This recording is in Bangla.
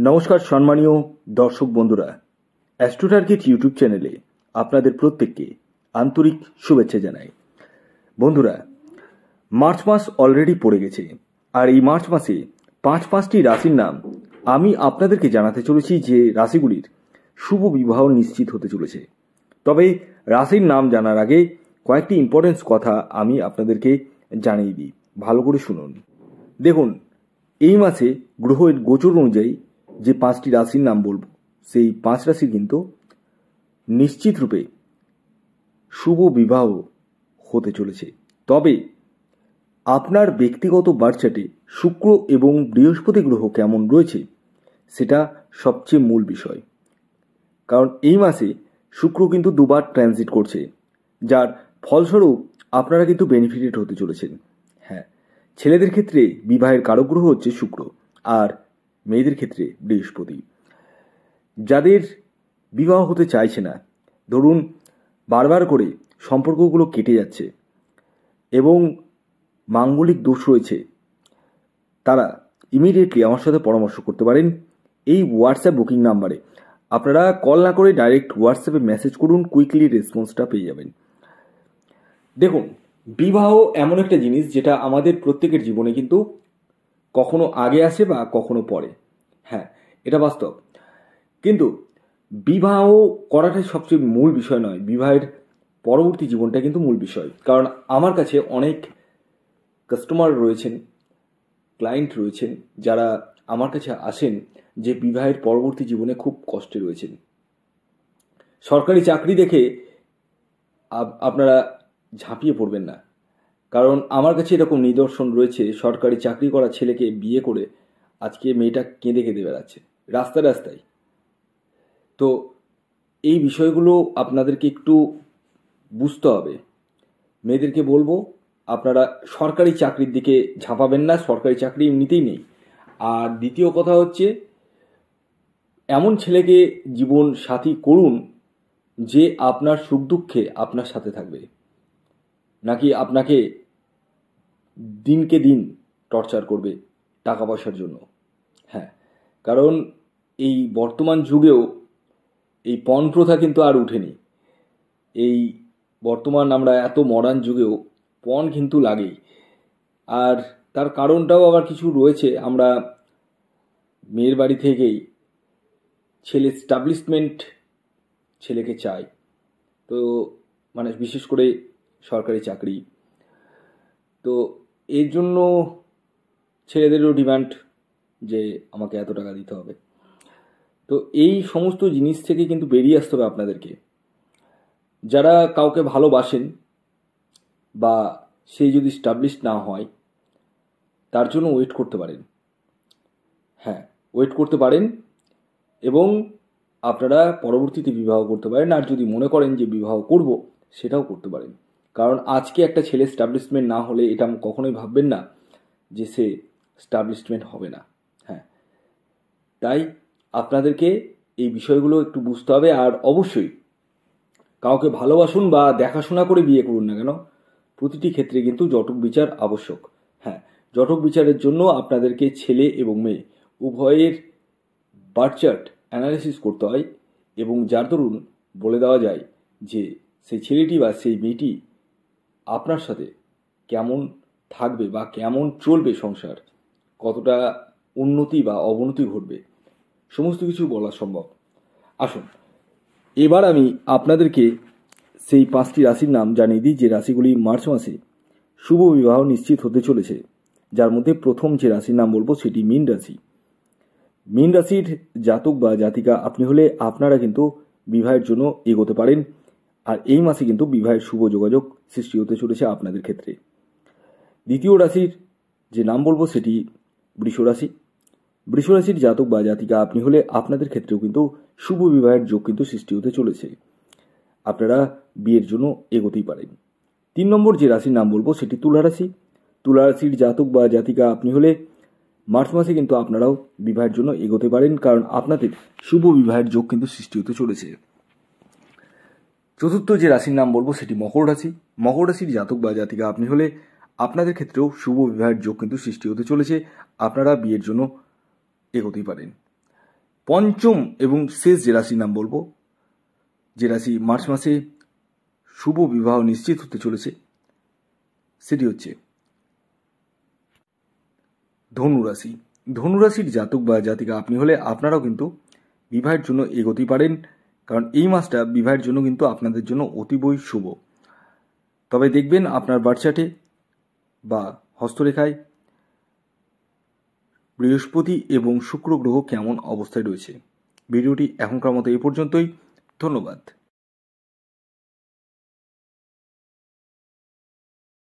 নমস্কার সম্মানীয় দর্শক বন্ধুরা, অ্যাস্ট্রো টার্গেট ইউটিউব চ্যানেলে আপনাদের প্রত্যেককে আন্তরিক শুভেচ্ছা জানাই। বন্ধুরা, মার্চ মাস অলরেডি পড়ে গেছে, আর এই মার্চ মাসে পাঁচটি রাশির নাম আমি আপনাদেরকে জানাতে চলেছি যে রাশিগুলির শুভ বিবাহ নিশ্চিত হতে চলেছে। তবে রাশির নাম জানার আগে কয়েকটি ইম্পর্টেন্স কথা আমি আপনাদেরকে জানিয়ে দিই, ভালো করে শুনুন। দেখুন, এই মাসে গ্রহের গোচর অনুযায়ী যে 5টি রাশির নাম বলবো, সেই 5 রাশি কিন্তু নিশ্চিত রূপে শুভ বিবাহ হতে চলেছে। তবে আপনার ব্যক্তিগত বার্থ চার্টে শুক্র এবং বৃহস্পতি গ্রহ কেমন রয়েছে সেটা সবচেয়ে মূল বিষয়। কারণ এই মাসে শুক্র কিন্তু দুবার ট্রানজিট করছে, যার ফলস্বরূপ আপনারা কিন্তু বেনিফিটেড হতে চলেছেন। হ্যাঁ, ছেলেদের ক্ষেত্রে বিবাহের কারক গ্রহ হচ্ছে শুক্র, আর মেয়েদের ক্ষেত্রে বৃহস্পতি। যাদের বিবাহ হতে চাইছে না, ধরুন বারবার করে সম্পর্কগুলো কেটে যাচ্ছে এবং মাঙ্গলিক দোষ রয়েছে, তারা ইমিডিয়েটলি আমার সাথে পরামর্শ করতে পারেন এই হোয়াটসঅ্যাপ বুকিং নাম্বারে। আপনারা কল না করে ডাইরেক্ট হোয়াটসঅ্যাপে মেসেজ করুন, কুইকলি রেসপন্সটা পেয়ে যাবেন। দেখুন, বিবাহ এমন একটা জিনিস যেটা আমাদের প্রত্যেকের জীবনে কিন্তু কখনো আগে আসে বা কখনো পরে। হ্যাঁ, এটা বাস্তব। কিন্তু বিবাহ করাটাই সবচেয়ে মূল বিষয় নয়, বিবাহের পরবর্তী জীবনটা কিন্তু মূল বিষয়। কারণ আমার কাছে অনেক কাস্টমার রয়েছেন, ক্লায়েন্ট রয়েছেন, যারা আমার কাছে আসেন যে বিবাহের পরবর্তী জীবনে খুব কষ্টে রয়েছেন। সরকারি চাকরি দেখে আপনারা ঝাঁপিয়ে পড়বেন না, কারণ আমার কাছে এরকম নিদর্শন রয়েছে। সরকারি চাকরি করা ছেলেকে বিয়ে করে আজকে মেয়েটা কেঁদে কেঁদে বেড়াচ্ছে রাস্তায় রাস্তায়। তো এই বিষয়গুলো আপনাদেরকে একটু বুঝতে হবে। মেয়েদেরকে বলবো, আপনারা সরকারি চাকরির দিকে ঝাঁপাবেন না, সরকারি চাকরি এমনিতেই নেই। আর দ্বিতীয় কথা হচ্ছে, এমন ছেলেকে জীবন সাথী করুন যে আপনার সুখ দুঃখে আপনার সাথে থাকবে, নাকি আপনাকে দিনকে দিন টর্চার করবে টাকা পয়সার জন্য। হ্যাঁ, কারণ এই বর্তমান যুগেও এই পণ প্রথা কিন্তু আর উঠেনি। এই বর্তমান আমরা এত মডার্ন যুগেও পণ কিন্তু লাগেই। আর তার কারণটাও আবার কিছু রয়েছে। আমরা মেয়ের বাড়ি থেকেই ছেলে স্টাবলিশমেন্ট ছেলেকে চাই, তো মানে বিশেষ করে সরকারি চাকরি। তো এর জন্য ছেলেদেরও ডিমান্ড যে আমাকে এত টাকা দিতে হবে। তো এই সমস্ত জিনিস থেকে কিন্তু বেরিয়ে আসতে হবে আপনাদেরকে। যারা কাউকে ভালোবাসেন বা সেই যদি স্টাবলিশ না হয়, তার জন্য ওয়েট করতে পারেন। হ্যাঁ, ওয়েট করতে পারেন এবং আপনারা পরবর্তীতে বিবাহ করতে পারেন। আর যদি মনে করেন যে বিবাহ করব, সেটাও করতে পারেন। কারণ আজকে একটা ছেলে স্টাবলিশমেন্ট না হলে এটা কখনোই ভাববেন না যে সে স্টাবলিশমেন্ট হবে না। হ্যাঁ, তাই আপনাদেরকে এই বিষয়গুলো একটু বুঝতে হবে। আর অবশ্যই কাউকে ভালোবাসুন বা দেখাশোনা করে বিয়ে করুন না কেন, প্রতিটি ক্ষেত্রে কিন্তু জটক বিচার আবশ্যক। হ্যাঁ, জটক বিচারের জন্য আপনাদেরকে ছেলে এবং মেয়ে উভয়ের বার্থ চার্ট অ্যানালিসিস করতে হয়, এবং যার দরুন বলে দেওয়া যায় যে সেই ছেলেটি বা সেই মেয়েটি আপনার সাথে কেমন থাকবে বা কেমন চলবে সংসার, কতটা উন্নতি বা অবনতি ঘটবে, সমস্ত কিছু বলা সম্ভব। আসুন, এবার আমি আপনাদেরকে সেই 5টি রাশির নাম জানিয়ে দিই যে রাশিগুলি মার্চ মাসে শুভ বিবাহ নিশ্চিত হতে চলেছে। যার মধ্যে প্রথম যে রাশির নাম বলবো সেটি মীন রাশি। মীন রাশির জাতক বা জাতিকা আপনি হলে আপনারা কিন্তু বিবাহের জন্য এগোতে পারেন। আর এই মাসে কিন্তু বিবাহের শুভ যোগাযোগ সৃষ্টি হতে চলেছে আপনাদের ক্ষেত্রে। দ্বিতীয় রাশির যে নাম বলবো সেটি বৃষ রাশি। বৃষ রাশির জাতক বা জাতিকা আপনি হলে আপনাদের ক্ষেত্রেও কিন্তু শুভ বিবাহের যোগ কিন্তু সৃষ্টি হতে চলেছে, আপনারা বিয়ের জন্য এগোতেই পারেন। 3 নম্বর যে রাশির নাম বলবো সেটি তুলা রাশি। তুলা রাশির জাতক বা জাতিকা আপনি হলে মার্চ মাসে কিন্তু আপনারাও বিবাহের জন্য এগোতে পারেন, কারণ আপনাদের শুভ বিবাহের যোগ কিন্তু সৃষ্টি হতে চলেছে। চতুর্থ যে রাশির নাম বলবো সেটি মকর রাশি। মকর রাশির জাতক বা জাতিকা আপনি হলে আপনাদের ক্ষেত্রেও শুভ বিবাহের যোগ কিন্তু সৃষ্টি হতে চলেছে, আপনারা বিয়ের জন্য এগোতেই পারেন। পঞ্চম এবং শেষ যে রাশির নাম বলবো, যে রাশি মার্চ মাসে শুভ বিবাহ নিশ্চিত হতে চলেছে, সেটি হচ্ছে ধনুরাশি। ধনুরাশির জাতক বা জাতিকা আপনি হলে আপনারাও কিন্তু বিবাহের জন্য এগোতেই পারেন, কারণ এই মাসটা বিবাহের জন্য কিন্তু আপনাদের জন্য অতীবই শুভ। তবে দেখবেন আপনার বার্থ চার্টে বা হস্তরেখায় বৃহস্পতি এবং শুক্র গ্রহ কেমন অবস্থায় রয়েছে। ভিডিওটি এখনকার মতো এই পর্যন্তই। ধন্যবাদ।